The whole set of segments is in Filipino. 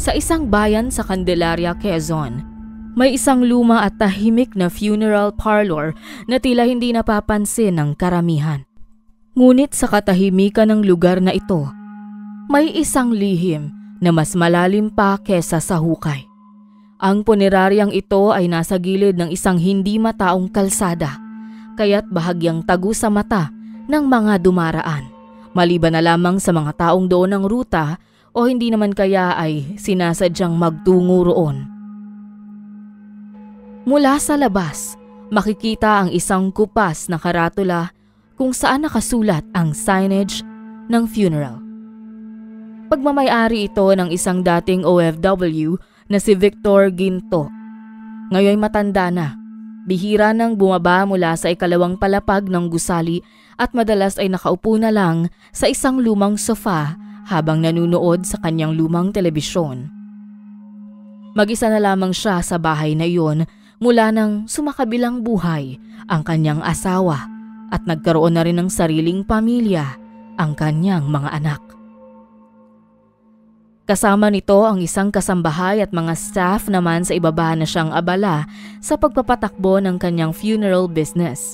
Sa isang bayan sa Candelaria, Quezon, may isang luma at tahimik na funeral parlor na tila hindi napapansin ng karamihan. Ngunit sa katahimikan ng lugar na ito, may isang lihim na mas malalim pa kesa sa hukay. Ang puneraryang ito ay nasa gilid ng isang hindi mataong kalsada, kaya't bahagyang tago sa mata ng mga dumaraan, maliban na lamang sa mga taong doon ng ruta o hindi naman kaya ay sinasadyang magtungo roon. Mula sa labas, makikita ang isang kupas na karatula kung saan nakasulat ang signage ng funeral. Pagmamay-ari ito ng isang dating OFW na si Victor Ginto. Ngayon matanda na, bihira nang bumaba mula sa ikalawang palapag ng gusali at madalas ay nakaupo na lang sa isang lumang sofa habang nanunood sa kanyang lumang telebisyon. Mag-isa na lamang siya sa bahay na iyon mula nang sumakabilang buhay ang kanyang asawa at nagkaroon na rin ng sariling pamilya ang kanyang mga anak. Kasama nito ang isang kasambahay at mga staff naman sa ibaba na siyang abala sa pagpapatakbo ng kanyang funeral business.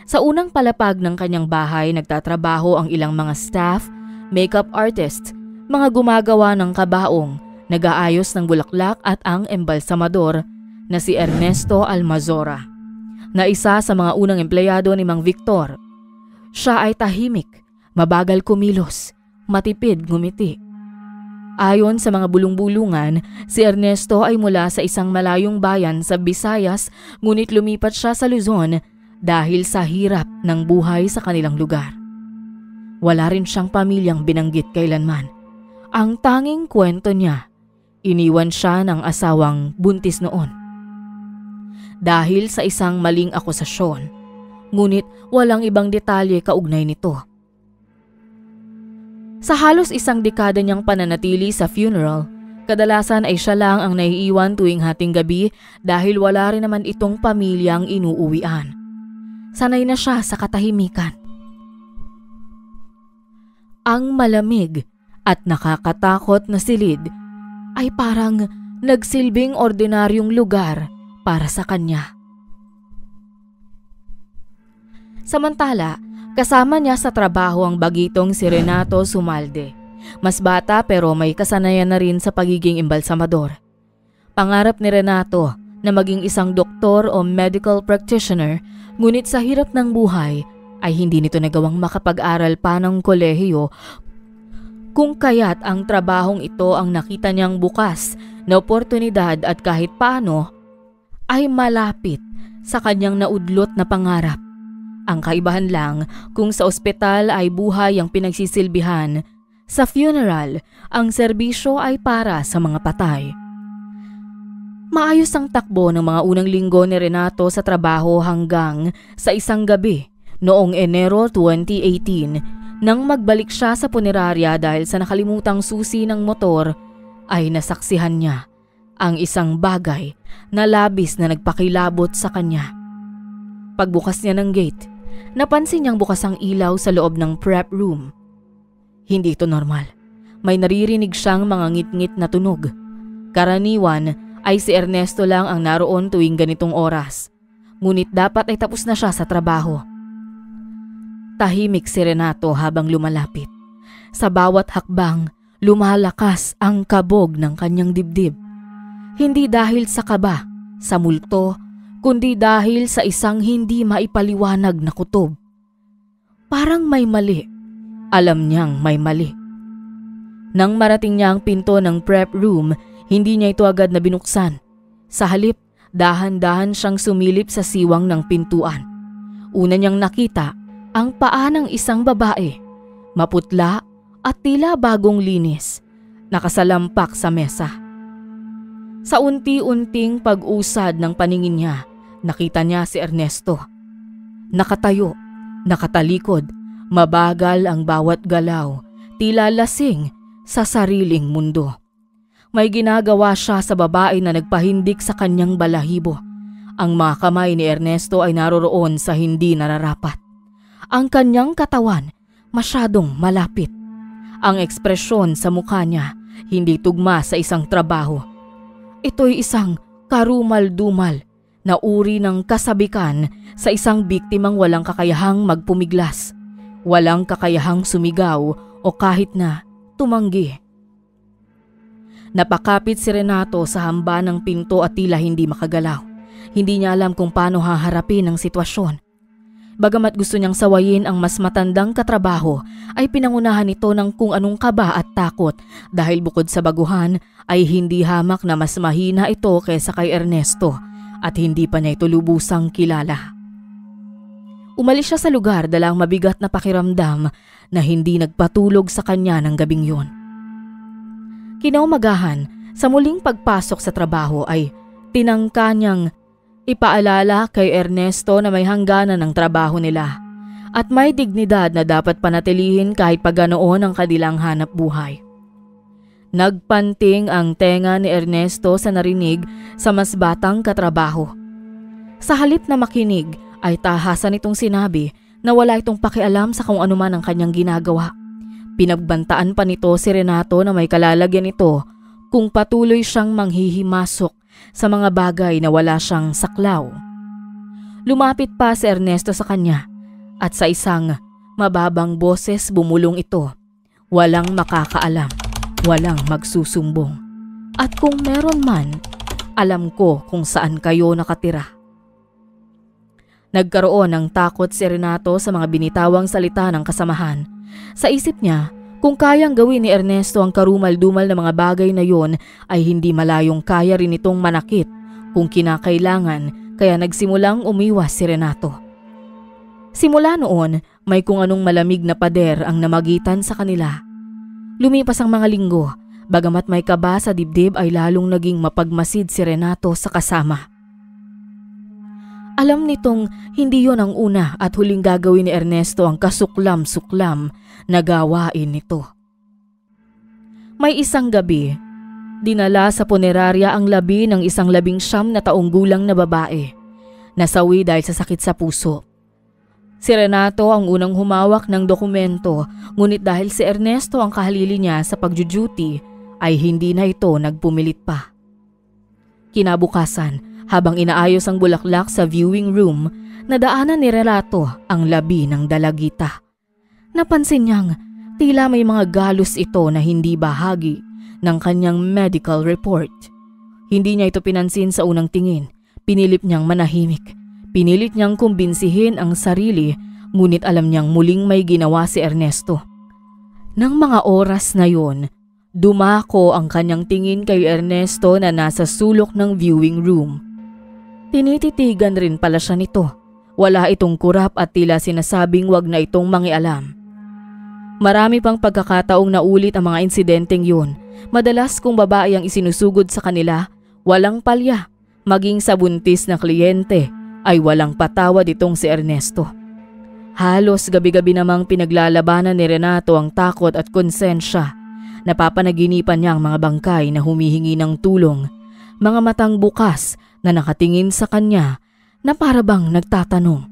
Sa unang palapag ng kanyang bahay nagtatrabaho ang ilang mga staff, makeup artist, mga gumagawa ng kabaong, nag-aayos ng bulaklak at ang embalsamador na si Ernesto Almazora, na isa sa mga unang empleyado ni Mang Victor. Siya ay tahimik, mabagal kumilos, matipid ngumiti. Ayon sa mga bulong-bulungan, si Ernesto ay mula sa isang malayong bayan sa Visayas ngunit lumipat siya sa Luzon dahil sa hirap ng buhay sa kanilang lugar. Wala rin siyang pamilyang binanggit kailanman. Ang tanging kwento niya, iniwan siya ng asawang buntis noon dahil sa isang maling akusasyon, ngunit walang ibang detalye kaugnay nito. Sa halos isang dekada niyang pananatili sa funeral, kadalasan ay siya lang ang naiiwan tuwing hating gabi dahil wala rin naman itong pamilyang inuuwian. Sanay na siya sa katahimikan. Ang malamig at nakakatakot na silid ay parang nagsilbing ordinaryong lugar para sa kanya. Samantala, kasama niya sa trabaho ang bagitong si Renato Sumalde. Mas bata pero may kasanayan na rin sa pagiging embalsamador. Pangarap ni Renato na maging isang doktor o medical practitioner, ngunit sa hirap ng buhay ay hindi nito nagawang makapag-aral pa ng kolehiyo, kung kaya't ang trabahong ito ang nakita niyang bukas na oportunidad at kahit paano ay malapit sa kanyang naudlot na pangarap. Ang kaibahan lang kung sa ospital ay buhay ang pinagsisilbihan, sa funeral ang serbisyo ay para sa mga patay. Maayos ang takbo ng mga unang linggo ni Renato sa trabaho hanggang sa isang gabi noong Enero 2018 nang magbalik siya sa punerarya dahil sa nakalimutang susi ng motor ay nasaksihan niya ang isang bagay na labis na nagpakilabot sa kanya. Pagbukas niya ng gate, napansin niyang bukas ang ilaw sa loob ng prep room. Hindi ito normal. May naririnig siyang mga ngit-ngit na tunog. Karaniwan ay si Ernesto lang ang naroon tuwing ganitong oras. Ngunit dapat ay tapos na siya sa trabaho. Tahimik si Renato habang lumalapit. Sa bawat hakbang, lumalakas ang kabog ng kanyang dibdib. Hindi dahil sa kaba, sa multo, kundi dahil sa isang hindi maipaliwanag na kutob. Parang may mali. Alam niyang may mali. Nang marating niya ang pinto ng prep room, hindi niya ito agad na binuksan. Sa halip, dahan-dahan siyang sumilip sa siwang ng pintuan. Una niyang nakita ang paa ng isang babae, maputla at tila bagong linis, nakasalampak sa mesa. Sa unti-unting pag-usad ng paningin niya, nakita niya si Ernesto. Nakatayo, nakatalikod, mabagal ang bawat galaw, tila lasing sa sariling mundo. May ginagawa siya sa babae na nagpahindik sa kanyang balahibo. Ang mga kamay ni Ernesto ay naroroon sa hindi nararapat. Ang kanyang katawan masyadong malapit. Ang ekspresyon sa mukha niya hindi tugma sa isang trabaho. Ito'y isang karumal-dumal na uri ng kasabikan sa isang biktimang walang kakayahang magpumiglas, walang kakayahang sumigaw o kahit na tumanggi. Napakapit si Renato sa hamba ng pinto at tila hindi makagalaw. Hindi niya alam kung paano haharapin ang sitwasyon. Bagamat gusto niyang sawayin ang mas matandang katrabaho, ay pinangunahan ito ng kung anong kaba at takot dahil bukod sa baguhan ay hindi hamak na mas mahina ito kaysa kay Ernesto at hindi pa niya ito lubusang kilala. Umalis siya sa lugar dalang mabigat na pakiramdam na hindi nagpatulog sa kanya ng gabing yun. Kinaumagahan, sa muling pagpasok sa trabaho ay tinangka niyang ipaalala kay Ernesto na may hangganan ng trabaho nila at may dignidad na dapat panatilihin kahit paganoon ang kanilang hanap buhay. Nagpanting ang tenga ni Ernesto sa narinig sa mas batang katrabaho. Sa halip na makinig ay tahasan itong sinabi na wala itong pakialam sa kung anuman ang kanyang ginagawa. Pinagbantaan pa nito si Renato na may kalalagyan ito kung patuloy siyang manghihimasok sa mga bagay na wala siyang saklaw. Lumapit pa si Ernesto sa kanya at sa isang mababang boses bumulong ito. Walang makakaalam, walang magsusumbong. At kung meron man, alam ko kung saan kayo nakatira. Nagkaroon ng takot si Renato sa mga binitawang salita ng kasamahan. Sa isip niya, kung kayang gawin ni Ernesto ang karumal-dumal na mga bagay na yon ay hindi malayong kaya rin itong manakit kung kinakailangan kaya nagsimulang umiwas si Renato. Simula noon, may kung anong malamig na pader ang namagitan sa kanila. Lumipas ang mga linggo, bagamat may kaba sa dibdib ay lalong naging mapagmasid si Renato sa kasama. Alam nitong hindi yon ang una at huling gagawin ni Ernesto ang kasuklam-suklam na gawain nito. May isang gabi, dinala sa punerarya ang labi ng isang 19 na taong gulang na babae. Nasawi dahil sa sakit sa puso. Si Renato ang unang humawak ng dokumento, ngunit dahil si Ernesto ang kahalili niya sa pagjuduty ay hindi na ito nagpumilit pa. Kinabukasan, habang inaayos ang bulaklak sa viewing room, nadaanan ni Renato ang labi ng dalagita. Napansin niyang tila may mga galos ito na hindi bahagi ng kanyang medical report. Hindi niya ito pinansin sa unang tingin. Pinilip niyang manahimik. Pinilit niyang kumbinsihin ang sarili, ngunit alam niyang muling may ginawa si Ernesto. Nang mga oras na yon, dumako ang kanyang tingin kay Ernesto na nasa sulok ng viewing room. Tinititigan rin pala siya nito. Wala itong kurap at tila sinasabing wag na itong mangialam. Marami pang pagkakataong naulit ang mga insidenteng yun. Madalas kung babae ang isinusugod sa kanila, walang palya. Maging sa buntis na kliyente ay walang patawad itong si Ernesto. Halos gabi-gabi namang pinaglalabanan ni Renato ang takot at konsensya. Napapanaginipan niya ang mga bangkay na humihingi ng tulong. Mga matang bukas na nakatingin sa kanya na para bang nagtatanong,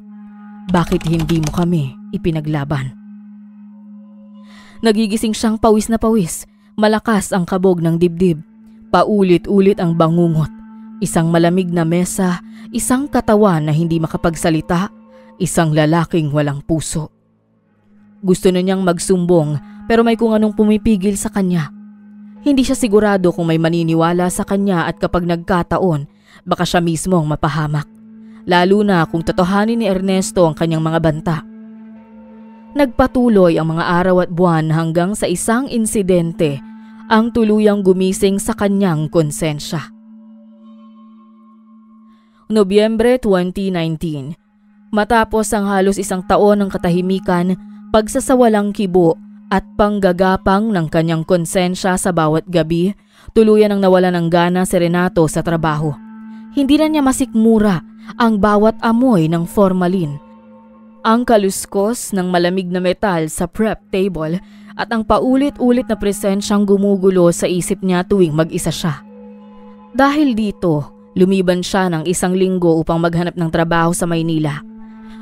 bakit hindi mo kami ipinaglaban? Nagigising siyang pawis na pawis, malakas ang kabog ng dibdib, paulit-ulit ang bangungot, isang malamig na mesa, isang katawan na hindi makapagsalita, isang lalaking walang puso. Gusto na niyang magsumbong pero may kung anong pumipigil sa kanya. Hindi siya sigurado kung may maniniwala sa kanya at kapag nagkataon, baka siya mismo ang mapahamak, lalo na kung totohanin ni Ernesto ang kanyang mga banta. Nagpatuloy ang mga araw at buwan hanggang sa isang insidente ang tuluyang gumising sa kanyang konsensya. Nobyembre 2019, matapos ang halos isang taon ng katahimikan, pagsasawalang kibo at panggagapang ng kanyang konsensya sa bawat gabi, tuluyan ang nawala ng gana si Renato sa trabaho. Hindi na niya masikmura ang bawat amoy ng formalin, ang kaluskos ng malamig na metal sa prep table at ang paulit-ulit na presensyang gumugulo sa isip niya tuwing mag-isa siya. Dahil dito, lumiban siya ng 1 linggo upang maghanap ng trabaho sa Maynila.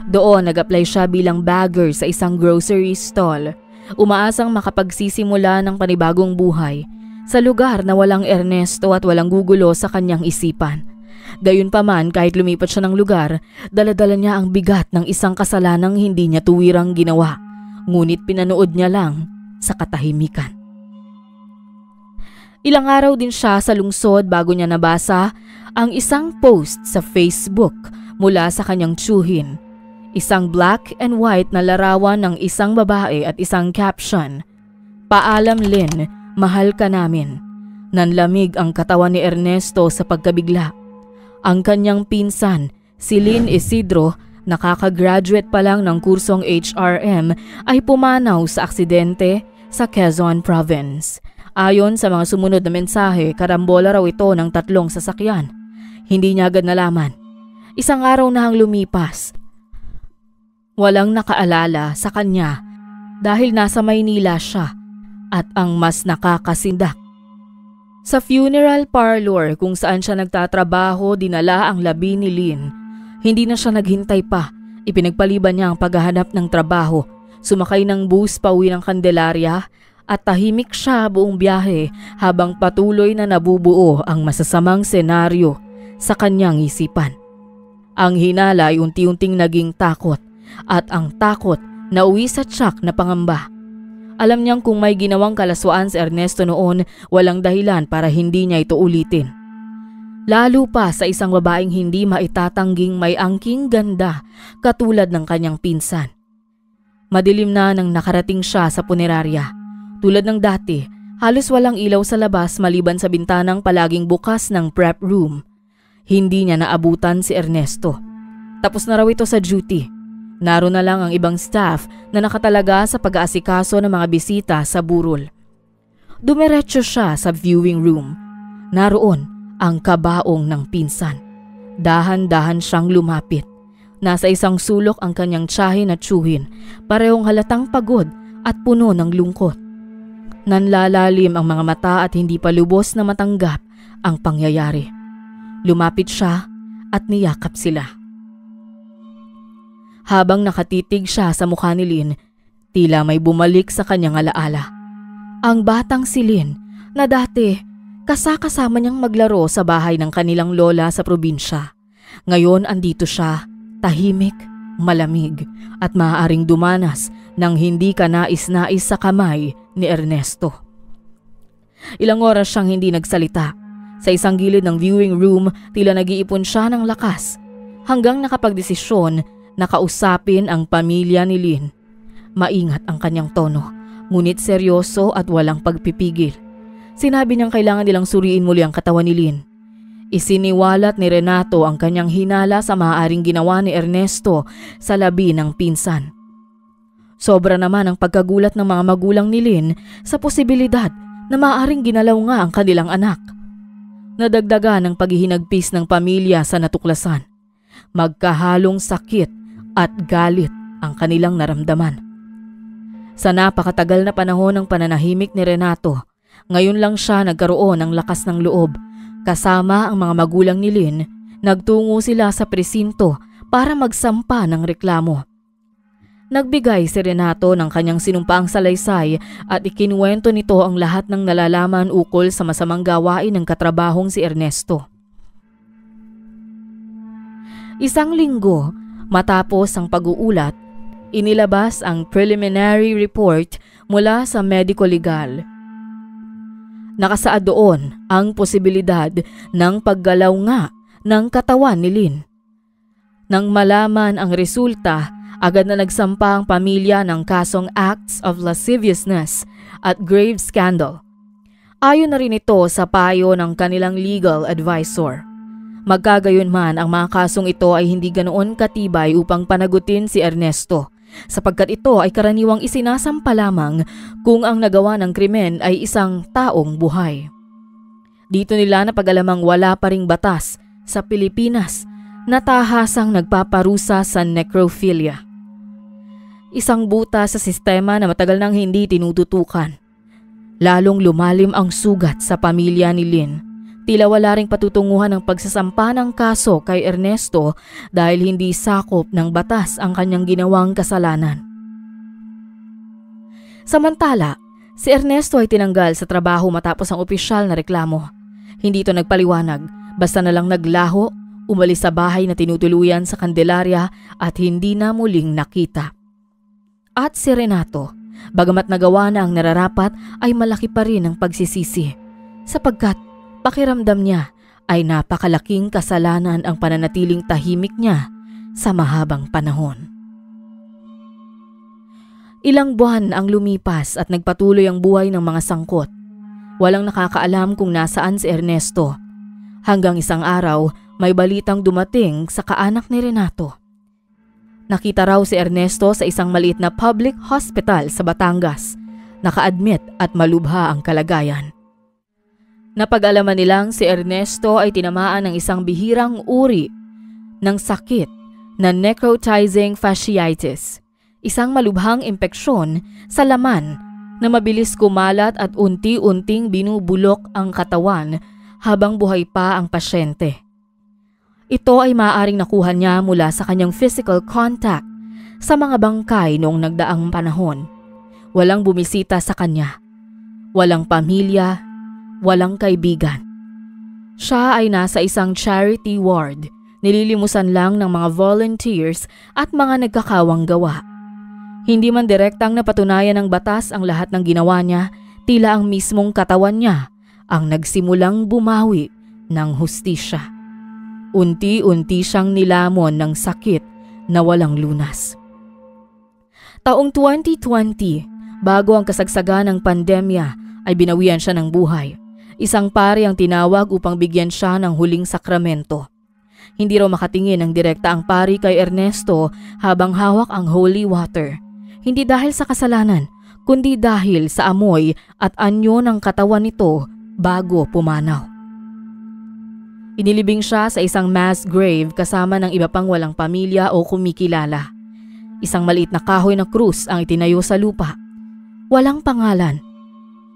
Doon nag-apply siya bilang bagger sa isang grocery stall, umaasang makapagsisimula ng panibagong buhay. sa lugar na walang Ernesto at walang gugulo sa kanyang isipan. Gayunpaman, kahit lumipat siya ng lugar, dala-dala niya ang bigat ng isang kasalanang hindi niya tuwirang ginawa, ngunit pinanood niya lang sa katahimikan. Ilang araw din siya sa lungsod bago niya nabasa ang isang post sa Facebook mula sa kanyang tiyuhin. Isang black and white na larawan ng isang babae at isang caption, "Paalam Lynn, mahal ka namin." Nanlamig ang katawan ni Ernesto sa pagkabigla. Ang kanyang pinsan, si Lynn Isidro, nakakagraduate pa lang ng kursong HRM, ay pumanaw sa aksidente sa Quezon Province. Ayon sa mga sumunod na mensahe, karambola raw ito ng 3 sasakyan. Hindi niya agad nalaman. Isang araw na ang lumipas. Walang nakaalala sa kanya dahil nasa Maynila siya at ang mas nakakasindak. Sa funeral parlor kung saan siya nagtatrabaho, dinala ang labi ni Lynn. Hindi na siya naghintay pa. Ipinagpaliban niya ang paghahanap ng trabaho. Sumakay ng bus pauwi ng Candelaria at tahimik siya buong biyahe habang patuloy na nabubuo ang masasamang senaryo sa kanyang isipan. Ang hinala ay unti-unting naging takot at ang takot nauwi sa tiyak na pangamba. Alam niyang kung may ginawang kalaswaan si Ernesto noon, walang dahilan para hindi niya ito ulitin. Lalo pa sa isang babaeng hindi maitatangging may angking ganda katulad ng kanyang pinsan. Madilim na nang nakarating siya sa punerarya. Tulad ng dati, halos walang ilaw sa labas maliban sa bintanang palaging bukas ng prep room. Hindi niya naabutan si Ernesto. Tapos na raw ito sa duty. Naroon na lang ang ibang staff na nakatalaga sa pag-aasikaso ng mga bisita sa burol. Dumiretso siya sa viewing room. Naroon ang kabaong ng pinsan. Dahan-dahan siyang lumapit. Nasa isang sulok ang kanyang tiyahin at tiyuhin, parehong halatang pagod at puno ng lungkot. Nanlalalim ang mga mata at hindi pa lubos na matanggap ang pangyayari. Lumapit siya at niyakap sila. Habang nakatitig siya sa mukha ni Lynn, tila may bumalik sa kanyang alaala. Ang batang si Lynn na dati kasama niyang maglaro sa bahay ng kanilang lola sa probinsya. Ngayon andito siya, tahimik, malamig at maaaring dumanas ng hindi kanais-nais sa kamay ni Ernesto. Ilang oras siyang hindi nagsalita. Sa isang gilid ng viewing room, tila nag-iipon siya ng lakas hanggang nakapagdesisyon na kausapin ang pamilya ni Lynn. Maingat ang kanyang tono, ngunit seryoso at walang pagpipigil. Sinabi niyang kailangan nilang suriin muli ang katawan ni Lynn. Isiniwalat ni Renato ang kanyang hinala sa maaaring ginawa ni Ernesto sa labi ng pinsan. Sobra naman ang pagkagulat ng mga magulang ni Lynn sa posibilidad na maaaring ginalaw nga ang kanilang anak. Nadagdagan ang paghihinagpis ng pamilya sa natuklasan. Magkahalong sakit at galit ang kanilang naramdaman. Sa napakatagal na panahon ng pananahimik ni Renato, ngayon lang siya nagkaroon ng lakas ng loob. Kasama ang mga magulang ni Lynn, nagtungo sila sa presinto para magsampa ng reklamo. Nagbigay si Renato ng kanyang sinumpaang salaysay at ikinuwento nito ang lahat ng nalalaman ukol sa masamang gawain ng katrabahong si Ernesto. Isang linggo matapos ang pag-uulat, inilabas ang preliminary report mula sa medico legal. Nakasaad doon ang posibilidad ng paggalaw nga ng katawan ni Lynn. Nang malaman ang resulta, agad na nagsampa ang pamilya ng kasong acts of lasciviousness at grave scandal. Ayon na rin ito sa payo ng kanilang legal advisor. Magkagayon man, ang mga kasong ito ay hindi ganoon katibay upang panagutin si Ernesto, sapagkat ito ay karaniwang isinasampa lamang kung ang nagawa ng krimen ay isang taong buhay. Dito nila napag-alamang wala pa ring batas sa Pilipinas na tahasang nagpaparusa sa necrophilia. Isang buta sa sistema na matagal nang hindi tinututukan. Lalong lumalim ang sugat sa pamilya ni Lynn. Tila wala ring patutunguhan ng pagsasampa ng kaso kay Ernesto dahil hindi sakop ng batas ang kanyang ginawang kasalanan. Samantala, Si Ernesto ay tinanggal sa trabaho matapos ang opisyal na reklamo. Hindi ito nagpaliwanag, basta na lang naglaho, umalis sa bahay na tinutuluyan sa Candelaria at hindi na muling nakita. At si Renato, bagamat nagawa na ang nararapat, ay malaki pa rin ang pagsisisi sapagkat pakiramdam niya ay napakalaking kasalanan ang pananatiling tahimik niya sa mahabang panahon. Ilang buwan ang lumipas at nagpatuloy ang buhay ng mga sangkot. Walang nakakaalam kung nasaan si Ernesto. Hanggang isang araw, may balitang dumating sa kaanak ni Renato. Nakita raw si Ernesto sa isang maliit na public hospital sa Batangas. Naka-admit at malubha ang kalagayan. Napag-alaman nilang si Ernesto ay tinamaan ng isang bihirang uri ng sakit na necrotizing fasciitis. Isang malubhang impeksyon sa laman na mabilis kumalat at unti-unting binubulok ang katawan habang buhay pa ang pasyente. Ito ay maaaring nakuha niya mula sa kanyang physical contact sa mga bangkay noong nagdaang panahon. Walang bumisita sa kanya. Walang pamilya, walang kaibigan. Siya ay nasa isang charity ward, nililimusan lang ng mga volunteers at mga nagkakawang gawa. Hindi man direktang napatunayan ng batas ang lahat ng ginawa niya, tila ang mismong katawan niya ang nagsimulang bumawi ng hustisya. Unti-unti siyang nilamon ng sakit na walang lunas. Taong 2020, bago ang kasagsagan ng pandemya, ay binawian siya ng buhay. Isang pari ang tinawag upang bigyan siya ng huling sakramento. Hindi raw makatingin ng direkta ang pari kay Ernesto habang hawak ang holy water. Hindi dahil sa kasalanan, kundi dahil sa amoy at anyo ng katawan nito bago pumanaw. Inilibing siya sa isang mass grave kasama ng iba pang walang pamilya o kumikilala. Isang maliit na kahoy na krus ang itinayo sa lupa. Walang pangalan,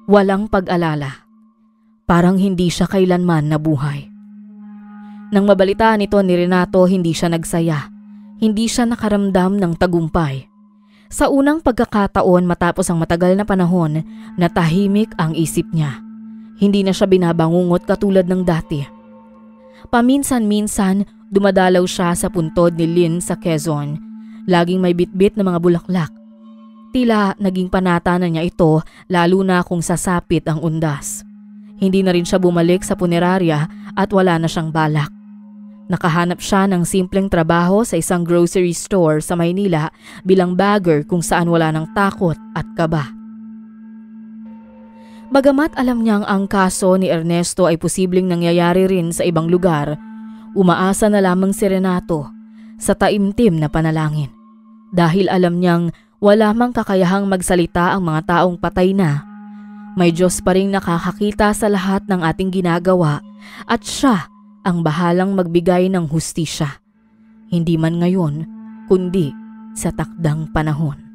walang pag-alala. Parang hindi siya kailanman nabuhay. Nang mabalitaan ito ni Renato, hindi siya nagsaya. Hindi siya nakaramdam ng tagumpay. Sa unang pagkakataon matapos ang matagal na panahon, natahimik ang isip niya. Hindi na siya binabangungot katulad ng dati. Paminsan-minsan, dumadalaw siya sa puntod ni Lynn sa Quezon. Laging may bitbit na mga bulaklak. Tila naging panata na niya ito, lalo na kung sasapit ang undas. Hindi na rin siya bumalik sa punerarya at wala na siyang balak. Nakahanap siya ng simpleng trabaho sa isang grocery store sa Maynila bilang bagger kung saan wala ng takot at kaba. Bagamat alam niyang ang kaso ni Ernesto ay posibleng nangyayari rin sa ibang lugar, umaasa na lamang si Renato sa taimtim na panalangin. Dahil alam niyang wala mang kakayahang magsalita ang mga taong patay na, may Diyos pa ring nakakakita sa lahat ng ating ginagawa at siya ang bahalang magbigay ng hustisya. Hindi man ngayon, kundi sa takdang panahon.